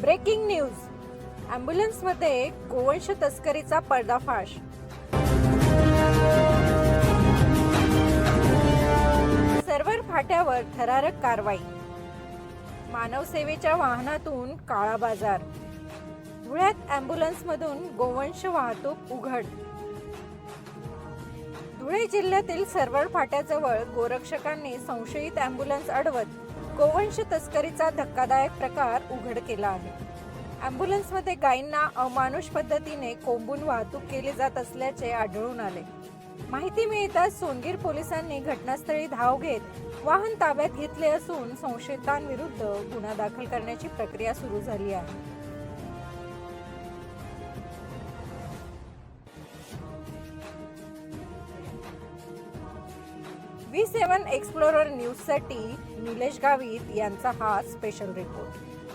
Breaking news. ॲम्ब्युलन्समध्ये गोवंश तस्करीचा पर्दाफाश. Server फाट्यावर थरारक कारवाई. मानव सेवेच्या वाहनातून काळा बाजार. धुळ्यात ॲम्ब्युलन्समधून गोवंश वाहतूक उघड. धुळे जिल्ह्यातील सर्व्हर फाट्याजवळ गोरक्षकांनी संशयित ॲम्ब्युलन्स अडवत गोवंश तस्करीचा धक्कादायक प्रकार उघड केला आहे. ॲम्ब्युलन्समध्ये गायींना अमानुष पद्धतीने कोंबून वाहतूक केली जात असल्याचे आढळून आले. माहिती मिळताच सोनगीर पोलिसांनी घटनास्थळी धाव घेत वाहन ताब्यात घेतले असून संशयितांविरुद्ध गुन्हा दाखल करण्याची प्रक्रिया सुरू झाली आहे. V7 एक्सप्लोरर न्यूजसाठी निलेश गावित यांचा हा स्पेशल रिपोर्ट.